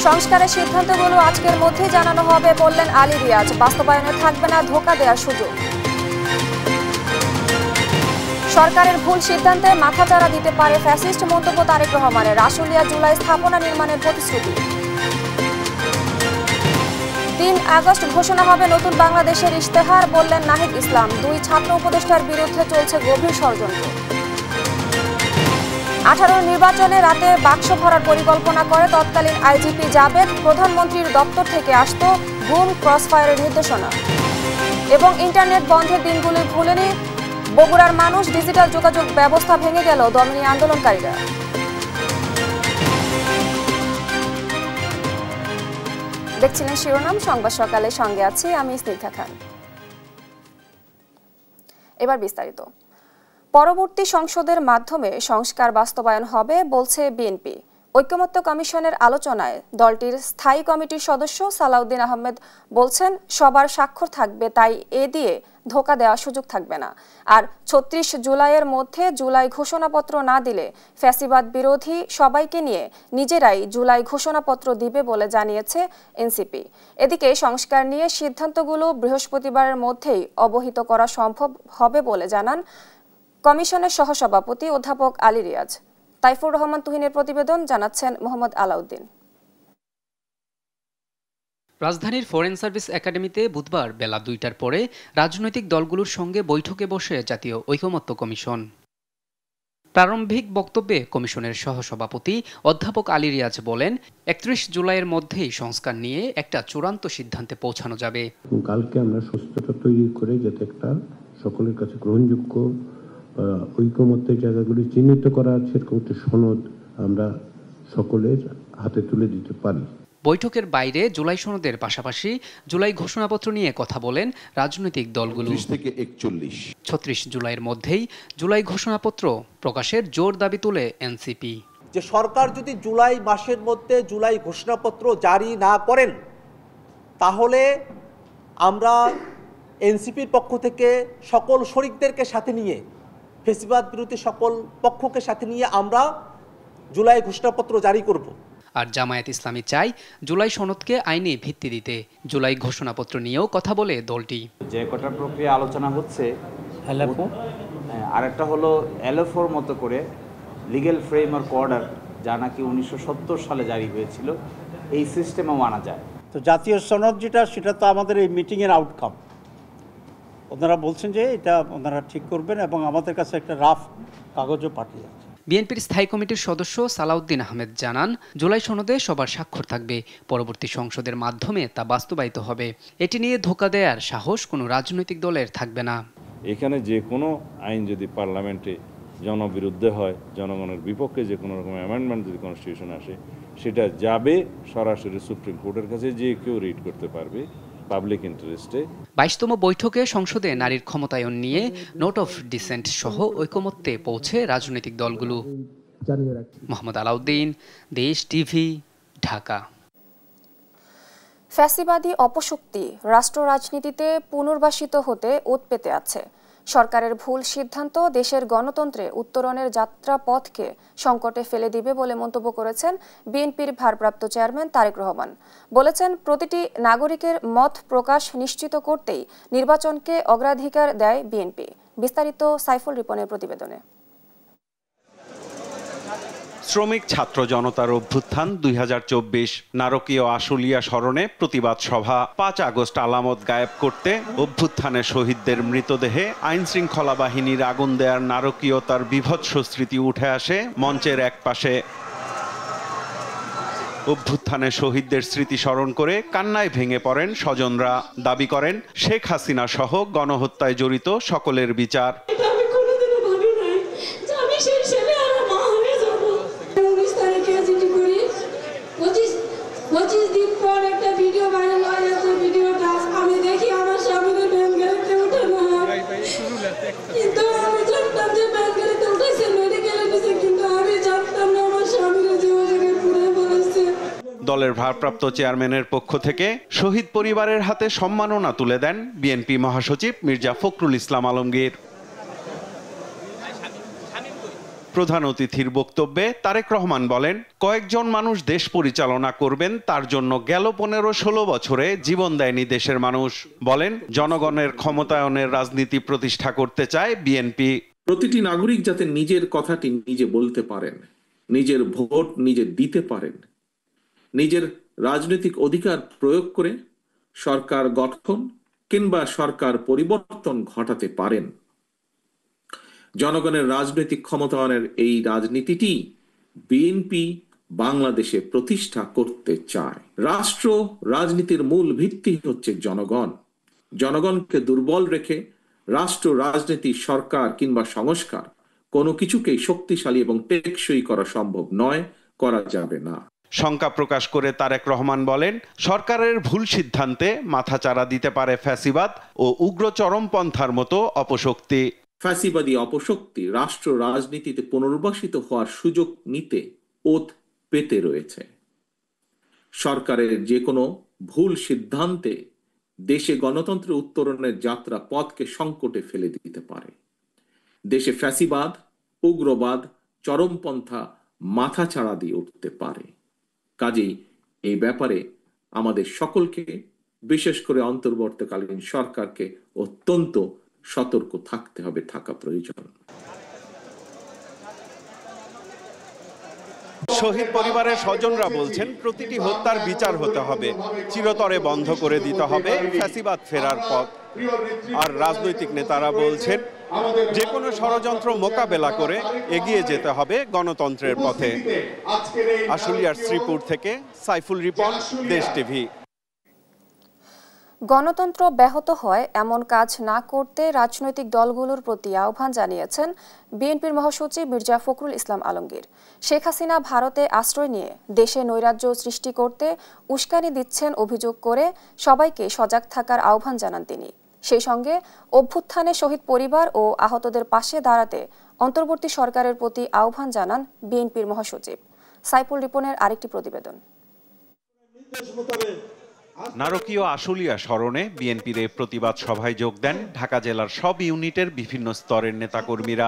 সংস্কারের সিদ্ধান্তগুলো আজকের মধ্যেই জানানো হবে বললেন আলী রিয়াজ। বাস্তবায়নে থাকবে না ধোঁকা দেওয়ার সুযোগ। সরকারের ভুল সিদ্ধান্তে মাথাচাড়া দিতে পারে ফ্যাসিস্ট মন্তব্য তারেক রহমানের। আশুলিয়া জুলাই স্থাপনা নির্মাণের প্রতিশ্রুতি। ৩ আগস্ট ঘোষণা হবে নতুন বাংলাদেশের ইশতেহার বললেন নাহিদ ইসলাম। 2 ছাত্র উপদেষ্টার বিরুদ্ধে চলছে গভীর ষড়যন্ত্র। 18 নির্বাচনে রাতে বাক্স ভরার পরিকল্পনা করে তৎকালীন আইজিপি জাবেদ। প্রধানমন্ত্রীর দপ্তর থেকে আসত বুম ক্রসফায়ারের নির্দেশনা। এবং ইন্টারনেট বন্ধের দিনগুলি ভুলেনি বগুড়ার মানুষ। ডিজিটাল যোগাযোগ ব্যবস্থা ভেঙে গেল দমনী আন্দোলনকারীরা। দেখছিলেন শিরোনাম সংবাদ সকালে, সঙ্গে আছি আমি স্নিগ্ধা খান। এবার বিস্তারিত। পরবর্তী সংসদের মাধ্যমে সংস্কার বাস্তবায়ন হবে বলছে বিএনপি। ঐকমত্য কমিশনের আলোচনায় দলটির স্থায়ী কমিটির সদস্য সালাউদ্দিন আহমেদ বলছেন সবার স্বাক্ষর থাকবে, তাই এ দিয়ে ধোঁকা দেওয়ার সুযোগ থাকবে না। আর ৩৬ জুলাইয়ের মধ্যে জুলাই ঘোষণাপত্র না দিলে ফ্যাসিবাদ বিরোধী সবাইকে নিয়ে নিজেরাই জুলাই ঘোষণাপত্র দিবে বলে জানিয়েছে এনসিপি। এদিকে সংস্কার নিয়ে সিদ্ধান্তগুলো বৃহস্পতিবারের মধ্যেই অবহিত করা সম্ভব হবে বলে জানান কমিশনের সহসভাপতি অধ্যাপক আলী রিয়াজ। তাইফুর রহমান তুহিনের প্রতিবেদন, জানাচ্ছেন মোহাম্মদ আলাউদ্দিন। রাজধানীর ফরেন সার্ভিস একাডেমিতে বুধবার বেলা ২টার পরে রাজনৈতিক দলগুলোর সঙ্গে বৈঠকে বসে জাতীয় ঐকমত্য কমিশন। প্রারম্ভিক বক্তব্যে কমিশনের সহসভাপতি অধ্যাপক আলী রিয়াজ বলেন, ৩১ জুলাইয়ের মধ্যেই সংস্কার নিয়ে একটা চূড়ান্ত সিদ্ধান্তে পৌঁছানো যাবে। কালকে আমরা সুস্থতা তৈরি করে যাতে একটা সকলের কাছে গ্রহণযোগ্য ঐকমত্যের জায়গাগুলি চিহ্নিত করা আছে এরকম একটা সনদ আমরা সকলের হাতে তুলে দিতে পারি। বৈঠকের বাইরে জুলাই সনদের পাশাপাশি জুলাই ঘোষণাপত্র নিয়ে কথা বলেন রাজনৈতিক দলগুলো। ৩৬ জুলাইয়ের মধ্যেই জুলাই ঘোষণাপত্র প্রকাশের জোর দাবি তুলে এনসিপি। যে সরকার যদি জুলাই মাসের মধ্যে জুলাই ঘোষণাপত্র জারি না করেন তাহলে আমরা এনসিপির পক্ষ থেকে সকল শরিকদেরকে সাথে নিয়ে, ফ্যাসিবাদ বিরোধী সকল পক্ষকে সাথে নিয়ে আমরা জুলাই ঘোষণাপত্র জারি করব। আর জামায়াত ইসলামী চাই জুলাই সনদকে আইনি ভিত্তি দিতে। জুলাই ঘোষণাপত্র নিয়েও কথা বলে দলটি। যে কটা প্রক্রিয়া আলোচনা হচ্ছে, আরেকটা হলো এলএফওর মতো করে লিগ্যাল ফ্রেমওয়ার্ক অর্ডার, যা নাকি 1970 সালে জারি হয়েছিল, এই সিস্টেমও মানা যায়। তো জাতীয় সনদ যেটা, সেটা তো আমাদের এই মিটিংয়ের আউটকাম। ওনারা বলছেন যে এটা ওনারা ঠিক করবেন এবং আমাদের কাছে একটা রাফ কাগজও পাঠিয়ে যাচ্ছে। বিএনপির স্থায়ী কমিটির সদস্য সালাউদ্দিন আহমেদ জানান, জুলাই সনদে সবার স্বাক্ষর থাকবে, পরবর্তী সংসদের মাধ্যমে তা বাস্তবায়িত হবে। এটি নিয়ে ধোঁকা দেওয়ার সাহস কোনো রাজনৈতিক দলের থাকবে না। এখানে যে কোনো আইন যদি পার্লামেন্টে জনবিরুদ্ধে হয়, জনগণের বিপক্ষে যে কোনো রকম অ্যামেন্ডমেন্ট যদি কনস্টিটিউশন আসে, সেটা যাবে সরাসরি সুপ্রিম কোর্টের কাছে, যে কেউ রিড করতে পারবে পাবলিক ইন্টারেস্টে। 22তম বৈঠকে সংসদে নারীর ক্ষমতায়ন নিয়ে নোট অফ ডিসেন্ট সহ ঐকমত্যে পৌঁছে রাজনৈতিক দলগুলো। মোহাম্মদ আলাউদ্দিন, দেশ টিভি, ঢাকা। ফ্যাসিবাদী অপশক্তি রাষ্ট্র রাজনীতিতে পুনর্বাসিত হতে ওত পেতে আছে। সরকারের ভুল সিদ্ধান্ত দেশের গণতন্ত্রে উত্তরণের যাত্রাপথকে সংকটে ফেলে দিবে বলে মন্তব্য করেছেন বিএনপির ভারপ্রাপ্ত চেয়ারম্যান তারেক রহমান। বলেছেন, প্রতিটি নাগরিকের মত প্রকাশ নিশ্চিত করতেই নির্বাচনকে অগ্রাধিকার দেয় বিএনপি। বিস্তারিত সাইফুল রিপনের প্রতিবেদনে। শ্রমিক ছাত্র জনতার অভ্যুত্থান ২০২৪, নারকীয় আশুলিয়া স্মরণে প্রতিবাদ সভা। ৫ আগস্ট আলামত গায়েব করতে অভ্যুত্থানে শহীদদের মৃতদেহে আইন শৃঙ্খলা বাহিনীর আগুন দেয়ার নারকীয়তার বীভৎস স্মৃতি উঠে আসে মঞ্চের এক পাশে। অভ্যুত্থানে শহীদদের স্মৃতি স্মরণ করে কান্নায় ভেঙে পড়েন স্বজনরা। দাবি করেন শেখ হাসিনা সহ গণহত্যায় জড়িত সকলের বিচার। দলের ভারপ্রাপ্ত চেয়ারম্যানের পক্ষ থেকে শহীদ পরিবারের হাতে সম্মাননা তুলে দেন বিএনপি মহাসচিব মির্জা ফখরুল ইসলাম আলমগীর। প্রধান অতিথির বক্তব্যে তারেক রহমান বলেন, কয়েকজন মানুষ দেশ পরিচালনা করবেন, তার জন্য গেল 15-16 বছরে জীবন দেয়নি দেশের মানুষ। বলেন, জনগণের ক্ষমতায়নের রাজনীতি প্রতিষ্ঠা করতে চায় বিএনপি। প্রতিটি নাগরিক যাতে নিজের কথাটি নিজে বলতে পারেন, নিজের ভোট নিজে দিতে পারেন, নিজের রাজনৈতিক অধিকার প্রয়োগ করে সরকার গঠন কিংবা সরকার পরিবর্তন ঘটাতে পারেন। জনগণের রাজনৈতিক ক্ষমতায়নের এই রাজনীতিটি বিএনপি বাংলাদেশে প্রতিষ্ঠা করতে চায়। রাষ্ট্র রাজনীতির মূল ভিত্তি হচ্ছে জনগণ। জনগণকে দুর্বল রেখে রাষ্ট্র রাজনীতি, সরকার কিংবা সংস্কার কোনো কিছুকেই শক্তিশালী এবং টেকসই করা সম্ভব নয়, করা যাবে না। শঙ্কা প্রকাশ করে তারেক রহমান বলেন, সরকারের ভুল সিদ্ধান্তে মাথাচাড়া দিতে পারে ফ্যাসিবাদ ও উগ্র চরমপন্থার মতো অপশক্তি। ফ্যাসিবাদী অপশক্তি রাষ্ট্র রাজনীতিতে পুনর্বাসিত হওয়ার সুযোগ নিতে ওত পেতে রয়েছে। সরকারের যে কোনো ভুল সিদ্ধান্তে দেশে গণতন্ত্রের উত্তরণের যাত্রা পথকে সংকটে ফেলে দিতে পারে। দেশে ফ্যাসিবাদ, উগ্রবাদ, চরমপন্থা মাথাচাড়া দিয়ে উঠতে পারে। কাজেই এই ব্যাপারে আমাদের সকলকে, বিশেষ করে অন্তর্বর্তীকালীন সরকারকে অত্যন্ত সতর্ক থাকতে হবে, থাকা প্রয়োজন। শহীদ পরিবারের স্বজনরা বলছেন, প্রতিটি হত্যার বিচার হতে হবে, চিরতরে বন্ধ করে দিতে হবে ফ্যাসিবাদ ফেরার পথ। আর রাজনৈতিক নেতারা বলছেন, যে কোনো ষড়যন্ত্র মোকাবেলা করে এগিয়ে যেতে হবে গণতন্ত্রের পথে। আশুলিয়ার শ্রীপুর থেকে সাইফুল রিপন, দেশ টিভি। গণতন্ত্র ব্যাহত হয় এমন কাজ না করতে রাজনৈতিক দলগুলোর প্রতি আহ্বান জানিয়েছেন বিএনপির মহাসচিব মির্জা ফখরুল ইসলাম আলমগীর। শেখ হাসিনা ভারতে আশ্রয় নিয়ে দেশে নৈরাজ্য সৃষ্টি করতে উস্কানি দিচ্ছেন অভিযোগ করে সবাইকে সজাগ থাকার আহ্বান জানান তিনি। সেই সঙ্গে অভ্যুত্থানে শহীদ পরিবার ও আহতদের পাশে দাঁড়াতে অন্তর্বর্তী সরকারের প্রতি আহ্বান জানান বিএনপির মহাসচিব। সাইফুল রিপনের আরেকটি প্রতিবেদন। নারকীয় আশুলিয়া স্মরণে বিএনপির এই প্রতিবাদ সভায় যোগ দেন ঢাকা জেলার সব ইউনিটের বিভিন্ন স্তরের নেতাকর্মীরা।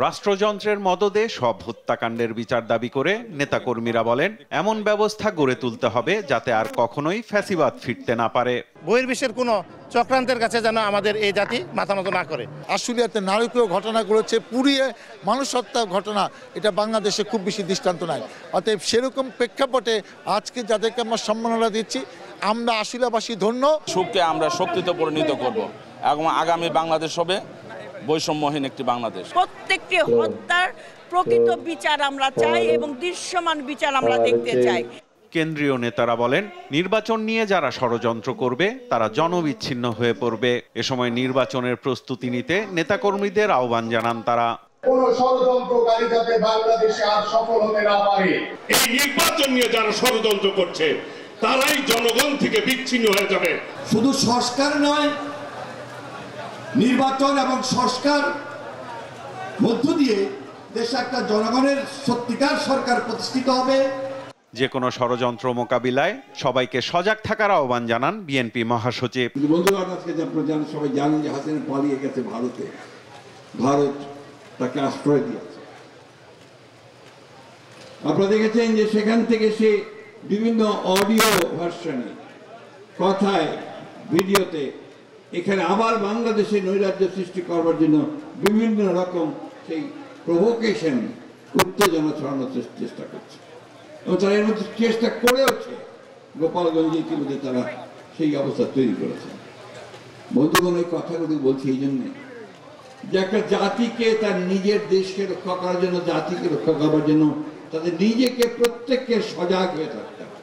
রাষ্ট্রযন্ত্রের মদদে সব হত্যাকাণ্ডের বিচার দাবি করে নেতাকর্মীরা বলেন, এমন ব্যবস্থা গড়ে তুলতে হবে যাতে আর কখনোই ফ্যাসিবাদ ফিরতে না পারে। বহির্বিশ্বের কোনো চক্রান্তের কাছে যেন আমাদের এই জাতি মাথা নত না করে। আশুলিয়াতে নারকীয় ঘটনাগুলো হচ্ছে পুড়িয়ে মানুষ হত্যার ঘটনা, এটা বাংলাদেশে খুব বেশি দৃষ্টান্ত নাই। অতএব সেরকম প্রেক্ষাপটে আজকে যাদেরকে আমরা সম্মাননা দিচ্ছি, আমরা আশুলিয়াবাসী ধন্য। সুখকে আমরা শক্তিতে পরিণত করব এবং আগামী বাংলাদেশ হবে বৈষম্যহীন একটি বাংলাদেশ। প্রত্যেকটি হত্যার প্রকৃত বিচার আমরা চাই এবং দৃশ্যমান বিচার আমরা দেখতে চাই। কেন্দ্রীয় নেতারা বলেন, নির্বাচন নিয়ে যারা ষড়যন্ত্র করবে তারা জনবিচ্ছিন্ন হয়ে পড়বে। এ সময় নির্বাচনের প্রস্তুতি নিতে নেতাকর্মীদের আহ্বান জানান তারা। কোন ষড়যন্ত্রকারী যাতে বাংলাদেশে আর সফল হতে না পারে। এই নির্বাচন নিয়ে যারা ষড়যন্ত্র করছে তারাই জনগণ থেকে বিচ্ছিন্ন হয়ে যাবে। শুধু সংস্কার নয়, নির্বাচন এবং সংস্কার মধ্য দিয়ে দেশে একটা জনগণের সত্যিকার সরকার প্রতিষ্ঠিত হবে। যে কোনো ষড়যন্ত্র মোকাবিলায় সবাইকে সজাগ থাকার আহ্বান জানান বিএনপি মহাসচিব। বন্ধুরা, আজকে আপনারা সবাই জানেন যে হাসিনা পালিয়ে গেছে ভারতে, ভারত তাকে আশ্রয় দিয়েছে। আপনারা দেখেছেন যে সেখান থেকে সে বিভিন্ন অডিও ভার্সনে, কথায়, ভিডিওতে এখানে আবার বাংলাদেশে নৈরাজ্য সৃষ্টি করবার জন্য বিভিন্ন রকম সেই প্রভোকেশন, উত্তেজনা ছড়ানোর চেষ্টা করছে এবং তারা এর মধ্যে চেষ্টা করেওছে। গোপালগঞ্জে ইতিমধ্যে তারা সেই অবস্থা তৈরি করেছে। বন্ধুগণ, এই কথাগুলি বলছি এই জন্যে যে একটা জাতিকে তার নিজের দেশকে রক্ষা করার জন্য, জাতিকে রক্ষা করবার জন্য তাদের নিজেকে প্রত্যেককে সজাগ হয়ে থাকতে হবে।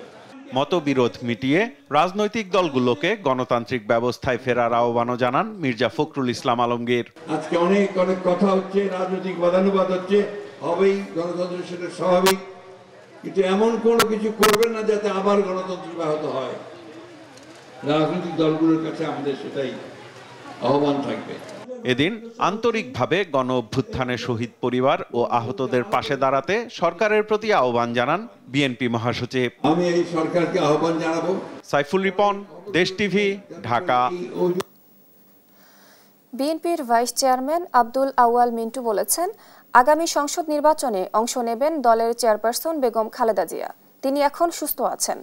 মতবিরোধ মিটিয়ে রাজনৈতিক দলগুলোকে গণতান্ত্রিক ব্যবস্থায় ফেরার আহ্বানও জানান মির্জা ফখরুল ইসলাম আলমগীর। আজকে অনেক অনেক কথা হচ্ছে, রাজনৈতিক বাদানুবাদ হচ্ছে, হবেই, গণতন্ত্রের সেটা স্বাভাবিক, কিন্তু এমন কোনো কিছু করবেন না যাতে আবার গণতন্ত্র ব্যাহত হয়। রাজনৈতিক দলগুলোর কাছে আমাদের সেটাই আহ্বান থাকবে। এদিন আন্তরিকভাবে গণ অভ্যুত্থানে শহীদ পরিবার ও আহতদের পাশে দাঁড়াতে সরকারের প্রতি আহ্বান জানান বিএনপি মহাসচিব। আমি এই সরকারকে আহ্বান জানাবো। সাইফুল রিপন, দেশ টিভি, ঢাকা। বিএনপির ভাইস চেয়ারম্যান আব্দুল আউয়াল মিন্টু বলেছেন, আগামী সংসদ নির্বাচনে অংশ নেবেন দলের চেয়ারপারসন বেগম খালেদা জিয়া। তিনি এখন সুস্থ আছেন।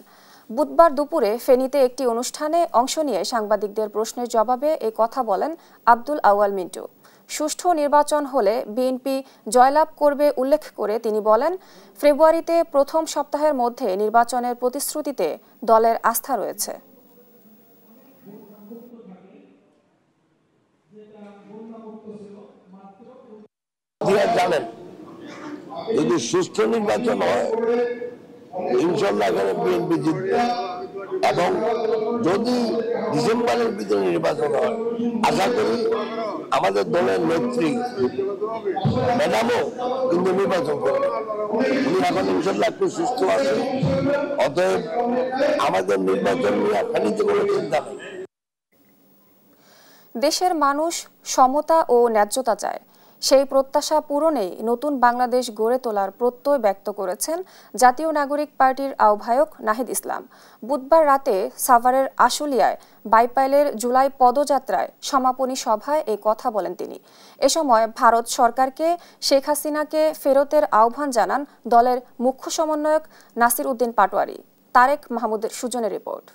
বুধবার দুপুরে ফেনীতে একটি অনুষ্ঠানে অংশ নিয়ে সাংবাদিকদের প্রশ্নের জবাবে এই কথা বলেন আব্দুল আউয়াল মিন্টু। সুষ্ঠু নির্বাচন হলে বিএনপি জয়লাভ করবে উল্লেখ করে তিনি বলেন, ফেব্রুয়ারিতে প্রথম সপ্তাহের মধ্যে নির্বাচনের প্রতিশ্রুতিতে দলের আস্থা রয়েছে। জানেন, যদি সুষ্ঠু নির্বাচন হয় ইনশাল্লাহ এখানে বিএনপি জিতবে, এবং যদি ডিসেম্বরের ভিতরে নির্বাচন হয় আশা করি আমাদের দলের নেত্রী ম্যাডামও কিন্তু নির্বাচন করবে। উনি এখন ইনশাল্লাহ একটু সুস্থ আছে, অতএব আমাদের নির্বাচন নিয়ে ফেনীতে কোনো চিন্তা নেই। দেশের মানুষ সমতা ও ন্যায্যতা চায়, সেই প্রত্যাশা পূরণেই নতুন বাংলাদেশ গড়ে তোলার প্রত্যয় ব্যক্ত করেছেন জাতীয় নাগরিক পার্টির আহ্বায়ক নাহিদ ইসলাম। বুধবার রাতে সাভারের আশুলিয়ায় বাইপাইলের জুলাই পদযাত্রায় সমাপনী সভায় এই কথা বলেন তিনি। এ সময় ভারত সরকারকে শেখ হাসিনাকে ফেরতের আহ্বান জানান দলের মুখ্য সমন্বয়ক নাসির উদ্দিন পাটোয়ারি। তারেক মাহমুদের সুজনের রিপোর্ট।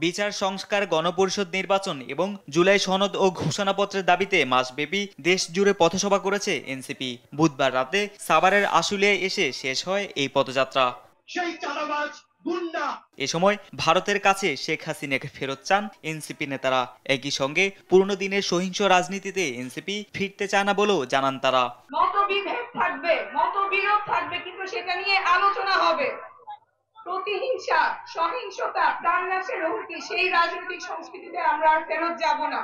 বিচার সংস্কার, গণপরিষদ নির্বাচন এবং জুলাই সনদ ও ঘোষণাপত্রের দাবিতে মাসব্যাপী দেশ জুড়ে পথসভা করেছে এনসিপি। বুধবার রাতে সাভারের আশুলিয়ায় এসে শেষ হয় এই পদযাত্রা। এ সময় ভারতের কাছে শেখ হাসিনাকে ফেরত চান এনসিপি নেতারা। একই সঙ্গে পুরনো দিনের সহিংস রাজনীতিতে এনসিপি ফিরতে চায় না বলেও জানান তারা। মতবিভেদ থাকবে, মতবিরোধ থাকবে, কিন্তু সেটা নিয়ে আলোচনা হবে। প্রতিহিংসা, সহিংসতা, প্রাণনাশের হুমকি, সেই রাজনৈতিক সংস্কৃতিতে আমরা আর ফেরত যাব না।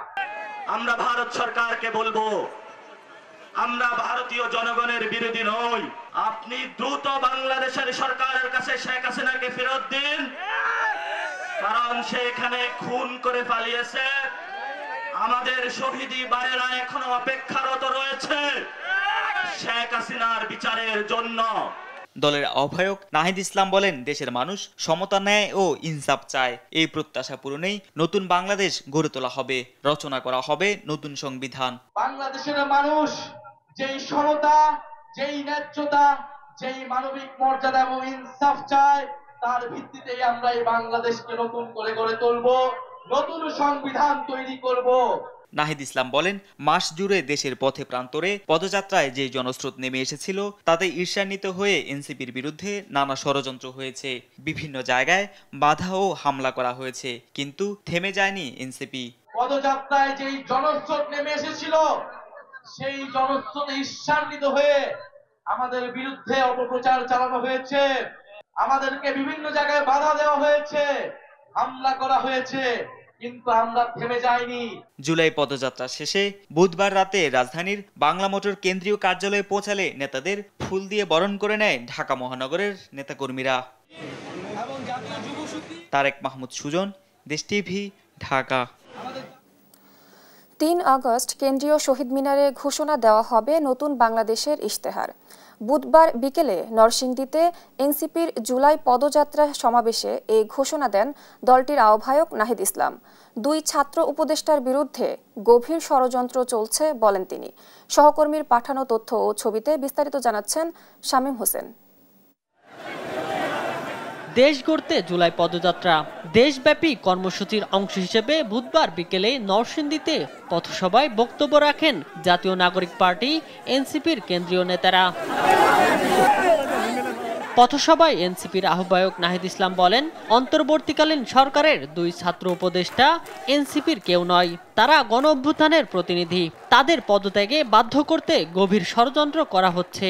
আমরা ভারত সরকারকে বলবো, আমরা ভারতীয় জনগণের বিরোধী নই। আপনি দ্রুত বাংলাদেশের সরকারের কাছে শেখ হাসিনাকে ফেরত দিন, কারণ সে এখানে খুন করে পালিয়েছে। আমাদের শহীদি ভাইয়েরা এখনো অপেক্ষারত রয়েছে শেখ হাসিনার বিচারের জন্য। দলের আহ্বায়ক নাহিদ ইসলাম বলেন, দেশের মানুষ সমতা, ন্যায় ও ইনসাফ চায়। এই প্রত্যাশা পূরণেই নতুন বাংলাদেশ গড়ে তোলা হবে, রচনা করা হবে নতুন সংবিধান। বাংলাদেশের মানুষ যেই সমতা, যেই ন্যায্যতা, যেই মানবিক মর্যাদা এবং ইনসাফ চায়, তার ভিত্তিতেই আমরা এই বাংলাদেশকে নতুন করে গড়ে তুলব, নতুন সংবিধান তৈরি করব। নাহিদ ইসলাম বলেন, মাস জুড়ে দেশের পথে প্রান্তরে পদযাত্রায় যে জনস্রোত নেমে এসেছিল তাতে ঈর্ষান্বিত হয়ে এনসিপির বিরুদ্ধে নানা ষড়যন্ত্র হয়েছে। বিভিন্ন জায়গায় বাধা ও হামলা করা হয়েছে, কিন্তু থেমে যায়নি এনসিপি। পদযাত্রায় যেই জনস্রোত নেমে এসেছিল সেই জনস্রোতে ঈর্ষান্বিত হয়ে আমাদের বিরুদ্ধে অপপ্রচার চালানো হয়েছে, আমাদেরকে বিভিন্ন জায়গায় বাধা দেওয়া হয়েছে, হামলা করা হয়েছে, কিন্তু আমরা থেমে যাইনি। জুলাই পদযাত্রা শেষে বুধবার রাতে রাজধানীর বাংলা মোটর কেন্দ্রীয় কার্যালয়ে পৌঁছালে নেতাদের ফুল দিয়ে বরণ করে নেয় ঢাকা মহানগরের নেতাকর্মীরা। তারেক মাহমুদ সুজন, দেশ টিভি, ঢাকা। ৩ আগস্ট কেন্দ্রীয় শহীদ মিনারে ঘোষণা দেওয়া হবে নতুন বাংলাদেশের ইশতেহার। বুধবার বিকেলে নরসিংদীতে এনসিপির জুলাই পদযাত্রা সমাবেশে এই ঘোষণা দেন দলটির আহ্বায়ক নাহিদ ইসলাম। 2 ছাত্র উপদেষ্টার বিরুদ্ধে গভীর ষড়যন্ত্র চলছে বলেন তিনি। সহকর্মীর পাঠানো তথ্য ও ছবিতে বিস্তারিত জানাচ্ছেন শামীম হোসেন। দেশ গড়তে জুলাই পদযাত্রা দেশব্যাপী কর্মসূচির অংশ হিসেবে বুধবার বিকেলে নরসিংদীতে পথসভায় বক্তব্য রাখেন জাতীয় নাগরিক পার্টি এনসিপির কেন্দ্রীয় নেতারা। পথসভায় এনসিপির আহ্বায়ক নাহিদ ইসলাম বলেন, অন্তর্বর্তীকালীন সরকারের 2 ছাত্র উপদেষ্টা এনসিপির কেউ নয়, তারা গণঅভ্যুত্থানের প্রতিনিধি। তাদের পদত্যাগে বাধ্য করতে গভীর ষড়যন্ত্র করা হচ্ছে।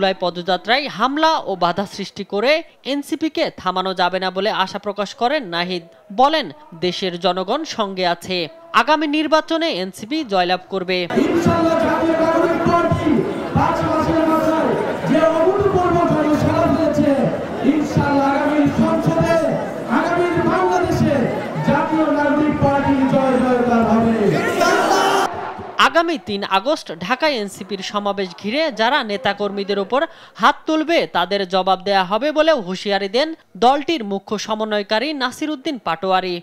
জুলাই পদযাত্রায় হামলা ও বাধা সৃষ্টি করে এনসিপিকে থামানো যাবে না বলে আশা প্রকাশ করেন নাহিদ। বলেন, দেশের জনগণ সঙ্গে আছে, আগামী নির্বাচনে এনসিপি জয়লাভ করবে। আগামী 3 আগস্ট ঢাকায় এনসিপির সমাবেশ ঘিরে যারা নেতাকর্মীদের উপর হাত তুলবে তাদের জবাব দেয়া হবে বলেও হুঁশিয়ারি দেন দলটির মুখ্য সমন্বয়কারী নাসির উদ্দিন পাটোয়ারি।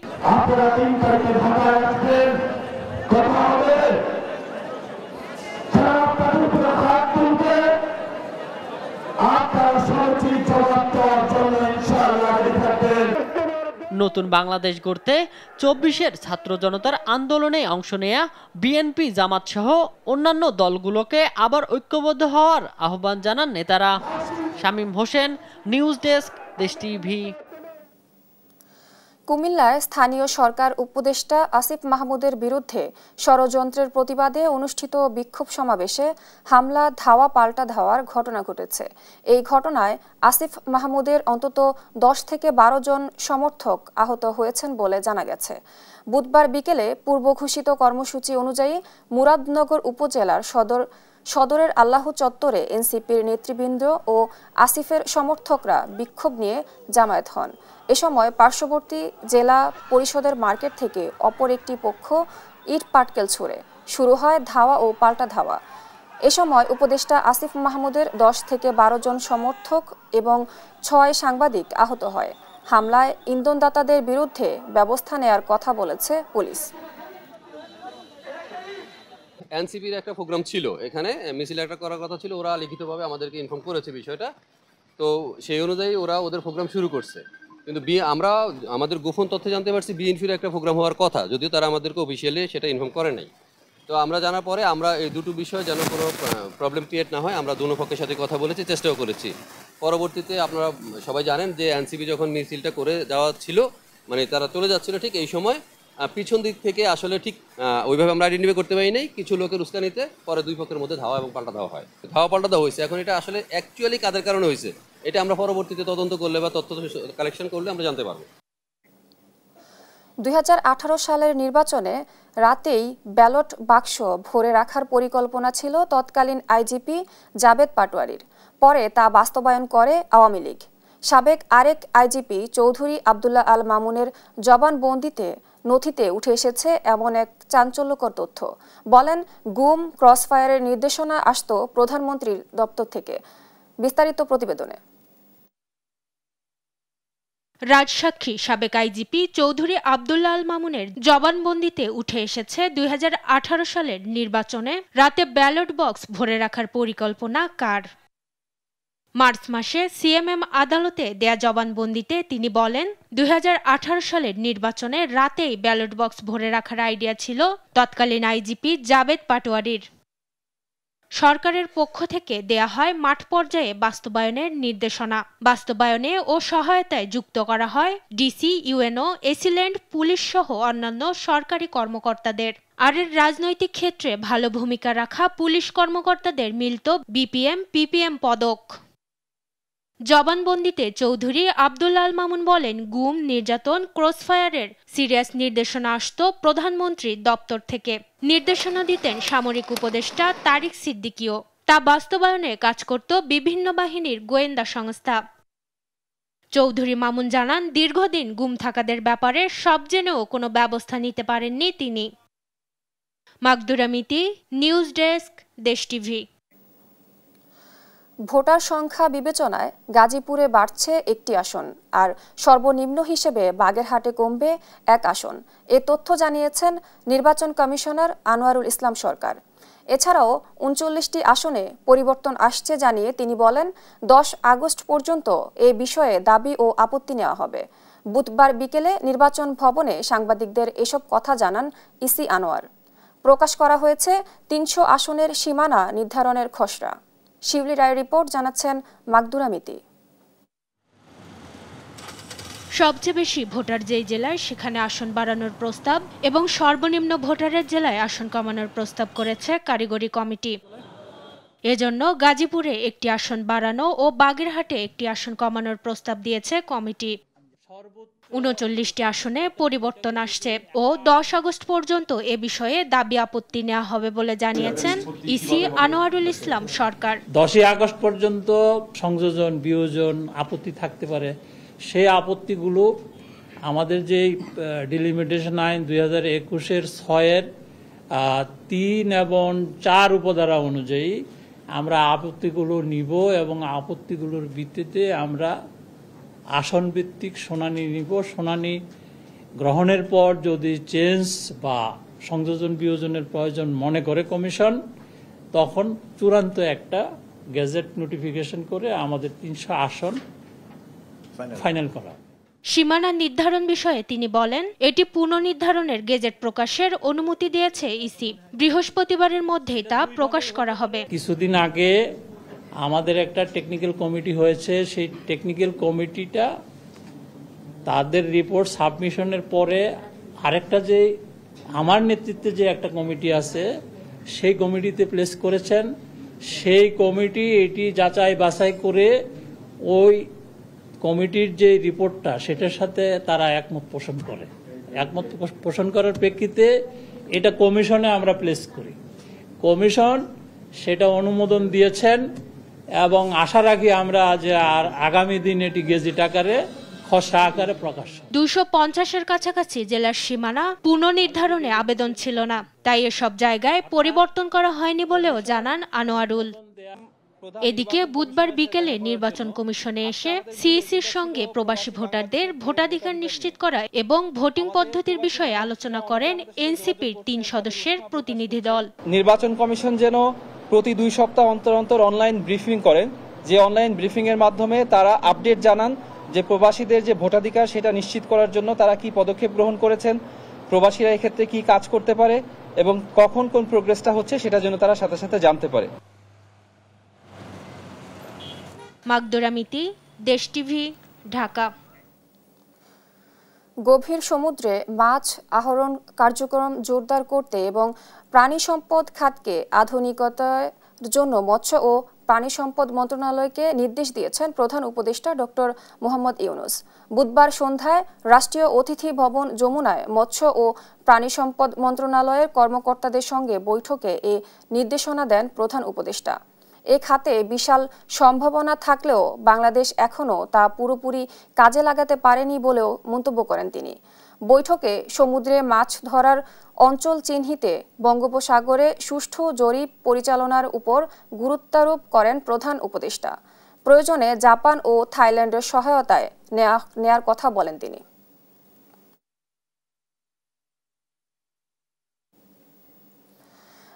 নতুন বাংলাদেশ গড়তে 24-এর ছাত্র জনতার আন্দোলনে অংশ নেয়া বিএনপি, জামাত সহ অন্যান্য দলগুলোকে আবার ঐক্যবদ্ধ হওয়ার আহ্বান জানান নেতারা। শামীম হোসেন, নিউজ ডেস্ক, দেশ টিভি। কুমিল্লায় স্থানীয় সরকার উপদেষ্টা আসিফ মাহমুদের বিরুদ্ধে ষড়যন্ত্রের প্রতিবাদে অনুষ্ঠিত বিক্ষোভ সমাবেশে হামলা, ধাওয়া পাল্টা ধাওয়ার ঘটনা ঘটেছে। এই ঘটনায় আসিফ মাহমুদের অন্তত 10 থেকে 12 জন সমর্থক আহত হয়েছেন বলে জানা গেছে। বুধবার বিকেলে পূর্ব ঘোষিত কর্মসূচি অনুযায়ী মুরাদনগর উপজেলার সদরের আল্লাহ চত্বরে এনসিপির নেতৃবৃন্দ ও আসিফের সমর্থকরা বিক্ষোভ নিয়ে জামায়াত হন। এ সময় পার্শ্ববর্তী জেলা পরিষদের মার্কেট থেকে অপর একটি পক্ষ ইট পাটকেল ছুড়ে শুরু হয় ধাওয়া ও পাল্টা ধাওয়া। এ সময় উপদেষ্টা আসিফ মাহমুদের 10 থেকে 12 জন সমর্থক এবং 6 সাংবাদিক আহত হয়। হামলায় ইন্ধনদাতাদের বিরুদ্ধে ব্যবস্থা নেয়ার কথা বলেছে পুলিশ। এনসিপির একটা প্রোগ্রাম ছিল, এখানে মিছিল একটা করার কথা ছিল, ওরা লিখিতভাবে আমাদেরকে ইনফর্ম করেছে বিষয়টা, তো সেই অনুযায়ী ওরা ওদের প্রোগ্রাম শুরু করছে। কিন্তু আমরা আমাদের গোপন তথ্যে জানতে পারছি বিএনপির একটা প্রোগ্রাম হওয়ার কথা, যদিও তারা আমাদেরকে অফিসিয়ালি সেটা ইনফর্ম করে নাই। তো আমরা জানার পরে আমরা এই দুটো বিষয় যেন কোনো প্রবলেম ক্রিয়েট না হয়, আমরা দুনো পক্ষের সাথে কথা বলেছি, চেষ্টাও করেছি। পরবর্তীতে আপনারা সবাই জানেন যে এনসিপি যখন মিছিলটা করে দেওয়া ছিল, মানে তারা চলে যাচ্ছিল, ঠিক এই সময় পিছন দিক থেকে আসলে ঠিক ওইভাবে আমরা আইডেন্টিফাই করতে পারি নাই, কিছু লোকের উস্কানিতে পরে দুই পক্ষের মধ্যে ধাওয়া এবং পাল্টা দেওয়া হয়। ধাওয়া পাল্টা দেওয়া হয়েছে। এখন এটা আসলে অ্যাকচুয়ালি কাদের কারণে হয়েছে এটা আমরা পরবর্তীতে তদন্ত করলে বা তথ্য কালেকশন করলে আমরা জানতে পারবো। 2018 সালের নির্বাচনে রাতেই ব্যালট বাক্স ভরে রাখার পরিকল্পনা ছিল তৎকালীন আইজিপি জাবেদ পাটোয়ারির। পরে তা বাস্তবায়ন করে আওয়ামী লীগ। সাবেক আরেক আইজিপি চৌধুরী আব্দুল্লাহ আল মামুনের জবানবন্দিতে নথিতে উঠে এসেছে এমন এক চাঞ্চল্যকর তথ্য। বলেন, গুম, ক্রসফায়ারের নির্দেশনা আসতো প্রধানমন্ত্রীর দপ্তর থেকে। বিস্তারিত প্রতিবেদনে। রাজসাক্ষী সাবেক আইজিপি চৌধুরী আব্দুল্লাহ আল মামুনের জবানবন্দিতে উঠে এসেছে 2018 সালের নির্বাচনে রাতে ব্যালট বক্স ভরে রাখার পরিকল্পনা কার। মার্চ মাসে সিএমএম আদালতে দেয়া জবানবন্দিতে তিনি বলেন, 2018 সালের নির্বাচনে রাতেই ব্যালট বক্স ভরে রাখার আইডিয়া ছিল তৎকালীন আইজিপি জাবেদ পাটোয়ারির। সরকারের পক্ষ থেকে দেয়া হয় মাঠ পর্যায়ে বাস্তবায়নের নির্দেশনা। বাস্তবায়নে ও সহায়তায় যুক্ত করা হয় ডিসি, ইউএনও, এসিল্যান্ড, পুলিশ সহ অন্যান্য সরকারি কর্মকর্তাদের। আর এর রাজনৈতিক ক্ষেত্রে ভালো ভূমিকা রাখা পুলিশ কর্মকর্তাদের মিলত বিপিএম, পিপিএম পদক। জবানবন্দিতে চৌধুরী আব্দুল্লাহ আল মামুন বলেন, গুম, নির্যাতন, ক্রসফায়ারের সিরিয়াস নির্দেশনা আসতো প্রধানমন্ত্রীর দপ্তর থেকে। নির্দেশনা দিতেন সামরিক উপদেষ্টা তারিক সিদ্দিকীও। তা বাস্তবায়নে কাজ করত বিভিন্ন বাহিনীর গোয়েন্দা সংস্থা। চৌধুরী মামুন জানান, দীর্ঘদিন গুম থাকাদের ব্যাপারে সব জেনেও কোনো ব্যবস্থা নিতে পারেননি তিনি। মাকদুরা মিতি, নিউজ ডেস্ক, দেশ টিভি। ভোটার সংখ্যা বিবেচনায় গাজীপুরে বাড়ছে একটি আসন, আর সর্বনিম্ন হিসেবে বাগেরহাটে কমবে 1 আসন। এ তথ্য জানিয়েছেন নির্বাচন কমিশনার আনোয়ারুল ইসলাম সরকার। এছাড়াও 39টি আসনে পরিবর্তন আসছে জানিয়ে তিনি বলেন, 10 আগস্ট পর্যন্ত এ বিষয়ে দাবি ও আপত্তি নেওয়া হবে। বুধবার বিকেলে নির্বাচন ভবনে সাংবাদিকদের এসব কথা জানান ইসি আনোয়ার। প্রকাশ করা হয়েছে 300 আসনের সীমানা নির্ধারণের খসড়া। শিউলি রায় রিপোর্ট, জানাচ্ছেন মাকদুরা মিতি। সবচেয়ে বেশি ভোটার যেই জেলায় সেখানে আসন বাড়ানোর প্রস্তাব এবং সর্বনিম্ন ভোটারের জেলায় আসন কমানোর প্রস্তাব করেছে কারিগরি কমিটি। এজন্য গাজীপুরে একটি আসন বাড়ানো ও বাগেরহাটে একটি আসন কমানোর প্রস্তাব দিয়েছে কমিটি। ৩৯টি আসনে পরিবর্তন আসছে ও ১০ আগস্ট পর্যন্ত এ বিষয়ে দাবি আপত্তি নেওয়া হবে বলে জানিয়েছেন ইসি আনোয়ারুল ইসলাম সরকার। ১০ই আগস্ট পর্যন্ত সংযোজন বিয়োজন আপত্তি থাকতে পারে, সেই আপত্তিগুলো আমাদের যে ডিলিমিটেশন আইন 2021-এর 6-এর 3 এবং 4 উপধারা অনুযায়ী আমরা আপত্তিগুলো নিব এবং আপত্তিগুলোর ভিত্তিতে আমরা আসন ভিত্তিক শুনানি নিব। শুনানি গ্রহণের পর যদি চেঞ্জ বা সংযোজন বিয়োজনের প্রয়োজন মনে করে কমিশন, তখন চূড়ান্ত একটা গেজেট নোটিফিকেশন করে আমাদের 300 আসন ফাইনাল করা। সীমানা নির্ধারণ বিষয়ে তিনি বলেন, এটি পুনর্নির্ধারণের গেজেট প্রকাশের অনুমতি দিয়েছে ইসি। বৃহস্পতিবারের মধ্যেই তা প্রকাশ করা হবে। কিছুদিন আগে আমাদের একটা টেকনিক্যাল কমিটি হয়েছে, সেই টেকনিক্যাল কমিটিটা তাদের রিপোর্ট সাবমিশনের পরে আরেকটা যে আমার নেতৃত্বে যে একটা কমিটি আছে সেই কমিটিতে প্লেস করেছেন। সেই কমিটি এটি যাচাই বাছাই করে ওই কমিটির যে রিপোর্টটা সেটার সাথে তারা একমত পোষণ করে। একমত পোষণ করার প্রেক্ষিতে এটা কমিশনে আমরা প্লেস করি। কমিশন সেটা অনুমোদন দিয়েছেন এবং আশা রাখি আমরা যে আর আগামী দিন এটি গেজেট আকারে খসড়া আকারে প্রকাশ। 250-এর কাছাকাছি জেলার সীমানা পুনর্নির্ধারণে আবেদন ছিল না, তাই এসব জায়গায় পরিবর্তন করা হয়নি বলেও জানান আনোয়ারুল। এদিকে বুধবার বিকেলে নির্বাচন কমিশনে এসে সিইসির সঙ্গে প্রবাসী ভোটারদের ভোটাধিকার নিশ্চিত করা এবং ভোটিং পদ্ধতির বিষয়ে আলোচনা করেন এনসিপির 3 সদস্যের প্রতিনিধি দল। নির্বাচন কমিশন যেন প্রতি 2 সপ্তাহ অন্তর অন্তর অনলাইন ব্রিফিং করেন, যে অনলাইন ব্রিফিং এর মাধ্যমে তারা আপডেট জানান যে প্রবাসীদের যে ভোটাধিকার সেটা নিশ্চিত করার জন্য তারা কি পদক্ষেপ গ্রহণ করেছেন, প্রবাসীরা এই ক্ষেত্রে কি কাজ করতে পারে এবং কখন কোন প্রোগ্রেসটা হচ্ছে সেটা যেন তারা সাথে সাথে জানতে পারে। মাগদুরা মিতি, দেশ টিভি, ঢাকা। গভীর সমুদ্রে মাছ আহরণ কার্যক্রম জোরদার করতে এবং প্রাণী সম্পদ খাতকে আধুনিকতার জন্য মৎস্য ও প্রাণী সম্পদ মন্ত্রণালয়কে নির্দেশ দিয়েছেন প্রধান উপদেষ্টা ডক্টর মোহাম্মদ ইউনুস। বুধবার সন্ধ্যায় রাষ্ট্রীয় অতিথি ভবন যমুনায় মৎস্য ও প্রাণী সম্পদ মন্ত্রণালয়ের কর্মকর্তাদের সঙ্গে বৈঠকে এ নির্দেশনা দেন প্রধান উপদেষ্টা। এ খাতে বিশাল সম্ভাবনা থাকলেও বাংলাদেশ এখনও তা পুরোপুরি কাজে লাগাতে পারেনি বলেও মন্তব্য করেন তিনি। বৈঠকে সমুদ্রে মাছ ধরার অঞ্চল চিহ্নিতে বঙ্গোপসাগরে সুষ্ঠু জরিপ পরিচালনার উপর গুরুত্বারোপ করেন প্রধান উপদেষ্টা। প্রয়োজনে জাপান ও থাইল্যান্ডের সহায়তায় নেয়ার কথা বলেন তিনি।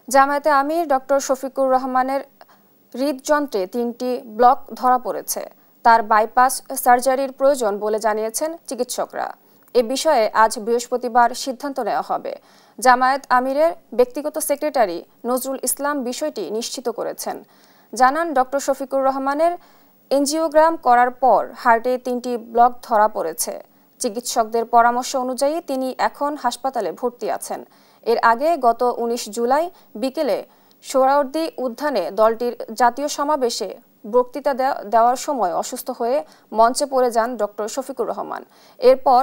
জামায়াতে আমির ডক্টর শফিকুর রহমানের হৃদযন্ত্রে 3টি ব্লক ধরা পড়েছে। তার বাইপাস সার্জারির প্রয়োজন বলে জানিয়েছেন চিকিৎসকরা। এ বিষয়ে আজ বৃহস্পতিবার সিদ্ধান্ত নেওয়া হবে। জামায়াত আমিরের ব্যক্তিগত সেক্রেটারি নজরুল ইসলাম বিষয়টি নিশ্চিত করেছেন। জানান, ডক্টর শফিকুর রহমানের এনজিওগ্রাম করার পর হার্টে 3টি ব্লক ধরা পড়েছে। চিকিৎসকদের পরামর্শ অনুযায়ী তিনি এখন হাসপাতালে ভর্তি আছেন। এর আগে গত 19 জুলাই বিকেলে সোহরাওয়ার্দী উদ্যানে দলটির জাতীয় সমাবেশে বক্তৃতা দেওয়ার সময় অসুস্থ হয়ে মঞ্চে পড়ে যান ডক্টর শফিকুর রহমান। এরপর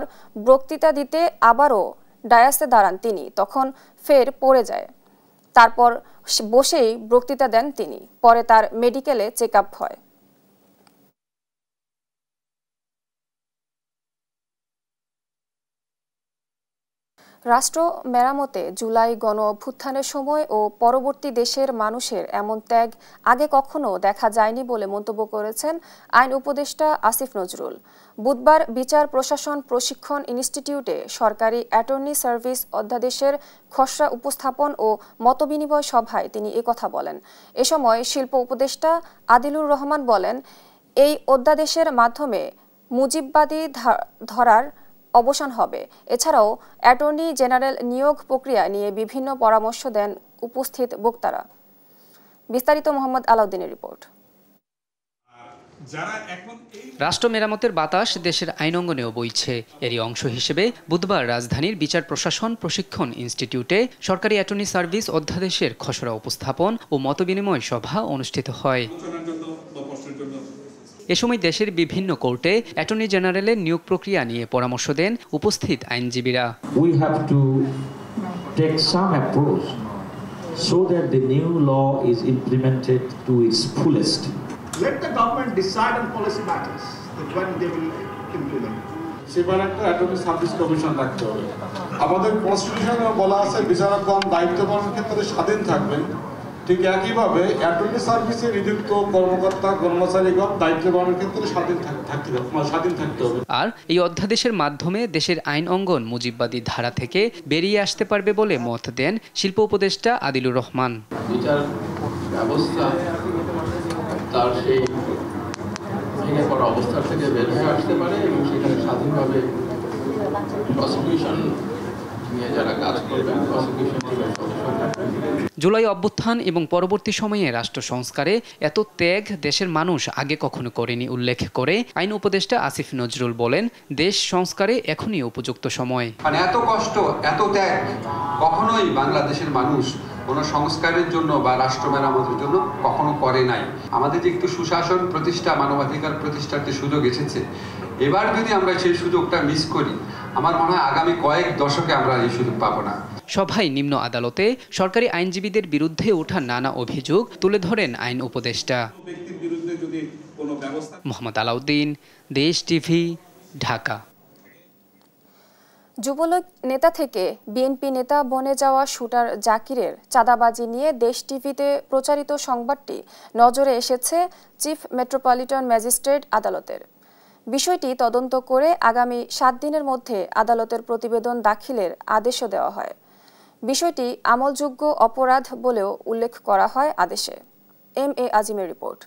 বক্তৃতা দিতে আবারও ডায়াসে দাঁড়ান তিনি, তখন ফের পড়ে যায়। তারপর বসেই বক্তৃতা দেন তিনি। পরে তার মেডিকেলে চেক আপ হয়। রাষ্ট্র মেরামতে জুলাই গণ অভ্যুত্থানের সময় ও পরবর্তী দেশের মানুষের এমন ত্যাগ আগে কখনো দেখা যায়নি বলে মন্তব্য করেছেন আইন উপদেষ্টা আসিফ নজরুল। বুধবার বিচার প্রশাসন প্রশিক্ষণ ইনস্টিটিউটে সরকারি অ্যাটর্নি সার্ভিস অধ্যাদেশের খসড়া উপস্থাপন ও মতবিনিময় সভায় তিনি একথা বলেন। এ সময় শিল্প উপদেষ্টা আদিলুর রহমান বলেন, এই অধ্যাদেশের মাধ্যমে মুজিববাদী ধরার অবসান হবে। এছাড়াও অ্যাটর্নি জেনারেল নিয়োগ প্রক্রিয়া নিয়ে বিভিন্ন পরামর্শ দেন উপস্থিত বক্তারা। বিস্তারিত মোহাম্মদ আলাউদ্দিনের রিপোর্ট। রাষ্ট্র মেরামতের বাতাস দেশের আইন অঙ্গনেও বইছে। এরই অংশ হিসেবে বুধবার রাজধানীর বিচার প্রশাসন প্রশিক্ষণ ইনস্টিটিউটে সরকারি অ্যাটর্নি সার্ভিস অধ্যাদেশের খসড়া উপস্থাপন ও মতবিনিময় সভা অনুষ্ঠিত হয়। এ সময় দেশের বিভিন্ন কোর্টে অ্যাটর্নি জেনারেলের নিয়োগ প্রক্রিয়া নিয়ে পরামর্শ দেন উপস্থিত আইনজীবীরা। So that the new law is implemented to its fullest. Let the government decide on policy matters that when they will implement. সেবার একটা অ্যাটর্নি সার্ভিস কমিশন রাখতে হবে। আমাদের কনস্টিটিউশনে বলা আছে বিচারকগণ দায়িত্ব পালনের ক্ষেত্রে স্বাধীন থাকবেন, ঠিক একইভাবে অ্যাটর্নি সার্ভিসে নিযুক্ত কর্মকর্তা কর্মচারীগণ দায়িত্ব পালনের ক্ষেত্রে স্বাধীন থাকতে হবে। আর এই অধ্যাদেশের মাধ্যমে দেশের আইন অঙ্গন মুজিববাদী ধারা থেকে বেরিয়ে আসতে পারবে বলে মত দেন শিল্প উপদেষ্টা আদিলুর রহমান। বিচার ব্যবস্থা তার সেই ভেঙে পড়া অবস্থা থেকে বের হয়ে আসতে পারে এবং সেখানে স্বাধীনভাবে প্রসিকিউশন নিয়ে যারা কাজ করবেন প্রসিকিউশন টিমের সদস্যরা। জুলাই অভ্যুত্থান এবং পরবর্তী সময়ে রাষ্ট্র সংস্কারে এত ত্যাগ দেশের মানুষ আগে কখনো করেনি উল্লেখ করে আইন উপদেষ্টা আসিফ নজরুল বলেন, দেশ সংস্কারে এখনই উপযুক্ত সময়। মানে এত কষ্ট এত ত্যাগ কখনোই বাংলাদেশের মানুষ কোনো সংস্কারের জন্য বা রাষ্ট্র মেরামতের জন্য কখনো করে নাই। আমাদের যে একটু সুশাসন প্রতিষ্ঠা মানবাধিকার প্রতিষ্ঠার যে সুযোগ এসেছে, এবার যদি আমরা সেই সুযোগটা মিস করি আমার মনে হয় আগামী কয়েক দশকে আমরা এই সুযোগ পাবো না। সভায় নিম্ন আদালতে সরকারি আইনজীবীদের বিরুদ্ধে ওঠা নানা অভিযোগ তুলে ধরেন আইন উপদেষ্টা। মোহাম্মদ আলাউদ্দিন, দেশ টিভি, ঢাকা। যুবলীগ নেতা থেকে বিএনপি নেতা বনে যাওয়া শুটার জাকিরের চাঁদাবাজি নিয়ে দেশ টিভিতে প্রচারিত সংবাদটি নজরে এসেছে চিফ মেট্রোপলিটন ম্যাজিস্ট্রেট আদালতের। বিষয়টি তদন্ত করে আগামী 7 দিনের মধ্যে আদালতের প্রতিবেদন দাখিলের আদেশও দেওয়া হয়। বিষয়টি আমলযোগ্য অপরাধ বলেও উল্লেখ করা হয় আদেশে। এম.এ. আজিমের রিপোর্ট।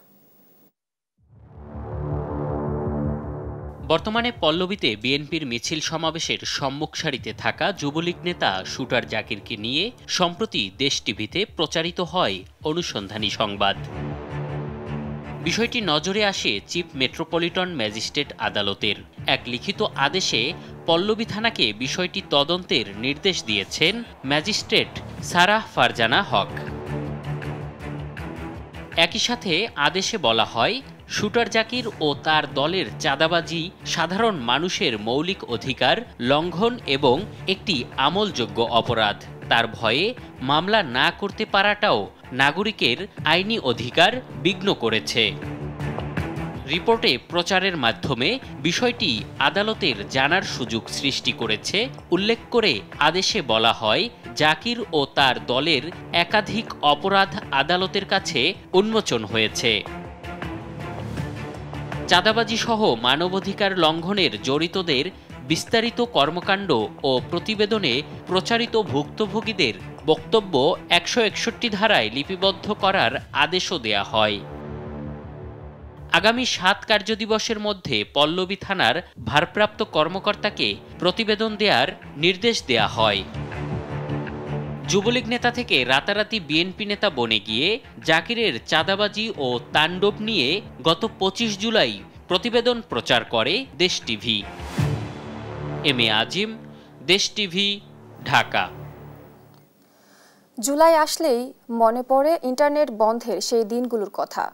বর্তমানে পল্লবীতে বিএনপির মিছিল সমাবেশের সম্মুখ সারিতে থাকা যুবলীগ নেতা শুটার জাকিরকে নিয়ে সম্প্রতি দেশ টিভিতে প্রচারিত হয় অনুসন্ধানী সংবাদ। বিষয়টি নজরে আসে চিফ মেট্রোপলিটন ম্যাজিস্ট্রেট আদালতের। এক লিখিত আদেশে পল্লবী থানাকে বিষয়টি তদন্তের নির্দেশ দিয়েছেন ম্যাজিস্ট্রেট সারাহ ফারজানা হক। একই সাথে আদেশে বলা হয়, শুটার জাকির ও তার দলের চাঁদাবাজি সাধারণ মানুষের মৌলিক অধিকার লঙ্ঘন এবং একটি আমলযোগ্য অপরাধ। তার ভয়ে মামলা না করতে পারাটাও নাগরিকের আইনি অধিকার বিঘ্ন করেছে। রিপোর্টে প্রচারের মাধ্যমে বিষয়টি আদালতের জানার সুযোগ সৃষ্টি করেছে উল্লেখ করে আদেশে বলা হয়, জাকির ও তার দলের একাধিক অপরাধ আদালতের কাছে উন্মোচন হয়েছে। চাঁদাবাজি সহ মানবাধিকার লঙ্ঘনের জড়িতদের বিস্তারিত কর্মকাণ্ড ও প্রতিবেদনে প্রচারিত ভুক্তভোগীদের বক্তব্য 161 ধারায় লিপিবদ্ধ করার আদেশও দেয়া হয়। আগামী 7 কার্যদিবসের মধ্যে পল্লবী থানার ভারপ্রাপ্ত কর্মকর্তাকে প্রতিবেদন দেওয়ার নির্দেশ দেয়া হয়। যুবলীগ নেতা থেকে রাতারাতি বিএনপি নেতা বনে গিয়ে জাকিরের চাঁদাবাজি ও তাণ্ডব নিয়ে গত 25 জুলাই প্রতিবেদন প্রচার করে দেশ টিভি। এম.এ. আজিম, দেশ টিভি, ঢাকা। জুলাই আসলেই মনে পড়ে ইন্টারনেট বন্ধের সেই দিনগুলোর কথা।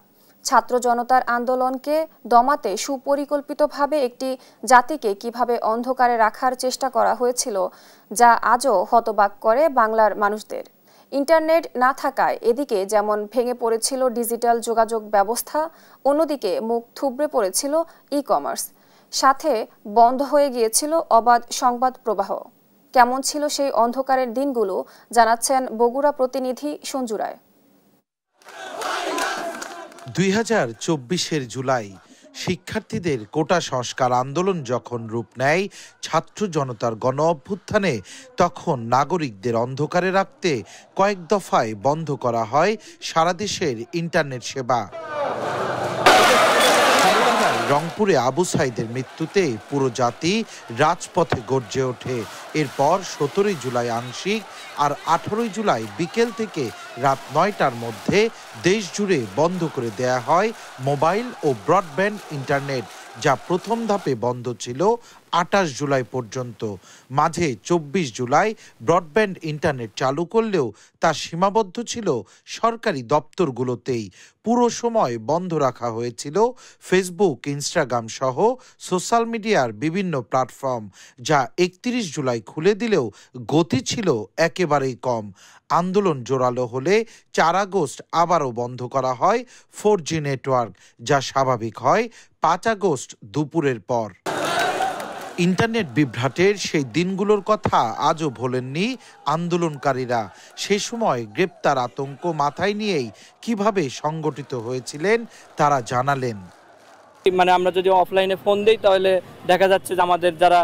ছাত্র জনতার আন্দোলনকে দমাতে সুপরিকল্পিতভাবে একটি জাতিকে কিভাবে অন্ধকারে রাখার চেষ্টা করা হয়েছিল, যা আজও হতবাক করে বাংলার মানুষদের। ইন্টারনেট না থাকায় এদিকে যেমন ভেঙে পড়েছিল ডিজিটাল যোগাযোগ ব্যবস্থা, অন্যদিকে মুখ থুবড়ে পড়েছিল ই-কমার্স, সাথে বন্ধ হয়ে গিয়েছিল অবাধ সংবাদ প্রবাহ। কেমন ছিল সেই অন্ধকারের দিনগুলো, জানাচ্ছেন বগুড়া প্রতিনিধি সঞ্জু রায়। 2024-এর জুলাই শিক্ষার্থীদের কোটা সংস্কার আন্দোলন যখন রূপ নেয় ছাত্র জনতার গণ অভ্যুত্থানে, তখন নাগরিকদের অন্ধকারে রাখতে কয়েক দফায় বন্ধ করা হয় সারা দেশের ইন্টারনেট সেবা। রংপুরে আবু সাইদের মৃত্যুতে পুরো জাতি রাজপথে গর্জে ওঠে। এরপর 17 জুলাই আংশিক আর 18 জুলাই বিকেল থেকে রাত 9টার মধ্যে দেশ জুড়ে বন্ধ করে দেয়া হয় মোবাইল ও ব্রডব্যান্ড ইন্টারনেট, যা প্রথম ধাপে বন্ধ ছিল 28 জুলাই পর্যন্ত। মাঝে 24 জুলাই ব্রডব্যান্ড ইন্টারনেট চালু করলেও তা সীমাবদ্ধ ছিল সরকারি দপ্তরগুলোতেই। পুরো সময় বন্ধ রাখা হয়েছিল ফেসবুক, ইনস্টাগ্রাম সহ সোশ্যাল মিডিয়ার বিভিন্ন প্ল্যাটফর্ম, যা 31 জুলাই খুলে দিলেও গতি ছিল একেবারেই কম। আন্দোলন জোরালো হলে 4 আগস্ট আবারও বন্ধ করা হয় 4G নেটওয়ার্ক, যা স্বাভাবিক হয় 5 আগস্ট দুপুরের পর। ইন্টারনেট বিভ্রাটের সেই দিনগুলোর কথা আজও ভোলেননি আন্দোলনকারীরা। সে সময় গ্রেপ্তার আতঙ্ক মাথায় নিয়েই কিভাবে সংগঠিত হয়েছিলেন তারা জানালেন। মানে আমরা যদি অফলাইনে ফোন দেই তাহলে দেখা যাচ্ছে যে আমাদের যারা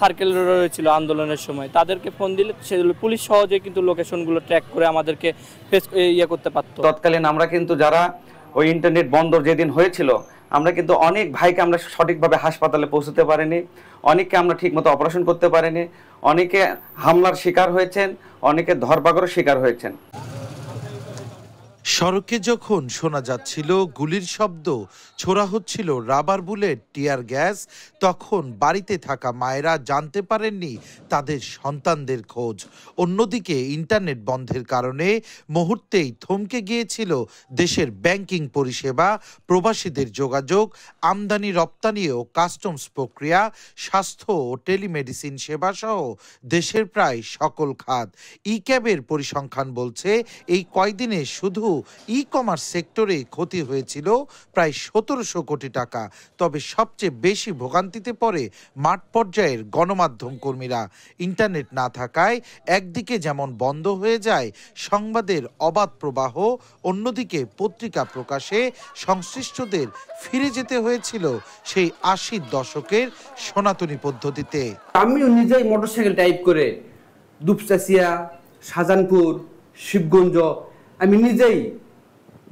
সার্কেল রয়েছিল আন্দোলনের সময় তাদেরকে ফোন দিলে সেগুলো পুলিশ সহজে কিন্তু লোকেশনগুলো ট্র্যাক করে আমাদেরকে করতে পারতো। তৎকালীন আমরা কিন্তু যারা ওই ইন্টারনেট বন্ধ যেদিন হয়েছিল আমরা কিন্তু অনেক ভাইকে আমরা সঠিকভাবে হাসপাতালে পৌঁছতে পারিনি, অনেককে আমরা ঠিকমতো অপারেশন করতে পারিনি, অনেকে হামলার শিকার হয়েছেন, অনেকে ধরপাকড়ের শিকার হয়েছেন। সড়কে যখন শোনা যাচ্ছিল গুলির শব্দ, ছোড়া হচ্ছিল রাবার বুলেট, টিয়ার গ্যাস, তখন বাড়িতে থাকা মায়েরা জানতে পারেননি তাদের সন্তানদের খোঁজ। অন্যদিকে ইন্টারনেট বন্ধের কারণে মুহূর্তেই থমকে গিয়েছিল দেশের ব্যাংকিং পরিষেবা, প্রবাসীদের যোগাযোগ, আমদানি রপ্তানি ও কাস্টমস প্রক্রিয়া, স্বাস্থ্য ও টেলিমেডিসিন সেবা সহ দেশের প্রায় সকল খাত। ই-ক্যাবের পরিসংখ্যান বলছে এই কয়দিনে শুধু ই কমার্স সেক্টরে ক্ষতি হয়েছিল প্রায় 1700 কোটি টাকা। তবে সবচেয়ে বেশি ভোগান্তিতে পড়ে মাঠ পর্যায়ের গণমাধ্যম কর্মীরা। ইন্টারনেট না থাকায় একদিকে যেমন বন্ধ হয়ে যায় সংবাদের অবাধ প্রবাহ, অন্যদিকে পত্রিকা প্রকাশে সংশ্লিষ্টদের ফিরে যেতে হয়েছিল সেই 80 দশকের সনাতনী পদ্ধতিতে। আমিও নিজেই মোটরসাইকেল টাইপ করে দুপচাচিয়া, শাহজাহানপুর, শিবগঞ্জ আমি নিজেই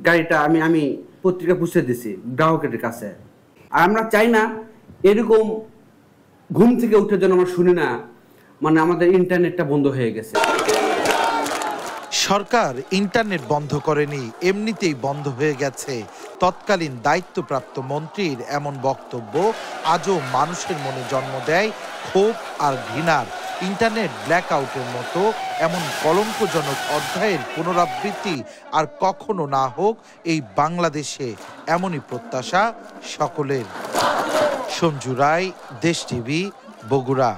গাড়িটা আমি পত্রিকা পৌঁছে দিছি গ্রাহকের কাছে। আর আমরা চাই না এরকম ঘুম থেকে উঠে যেন আমরা শুনি না মানে আমাদের ইন্টারনেটটা বন্ধ হয়ে গেছে। সরকার ইন্টারনেট বন্ধ করেনি, এমনিতেই বন্ধ হয়ে গেছে। তৎকালীন দায়িত্বপ্রাপ্ত মন্ত্রীর এমন বক্তব্য আজও মানুষের মনে জন্ম দেয় ক্ষোভ আর ঘৃণার। ইন্টারনেট ব্ল্যাকআউটের মতো এমন কলঙ্কজনক অধ্যায়ের পুনরাবৃত্তি আর কখনো না হোক এই বাংলাদেশে, এমনই প্রত্যাশা সকলের। সঞ্জু রায়, দেশ টিভি, বগুড়া।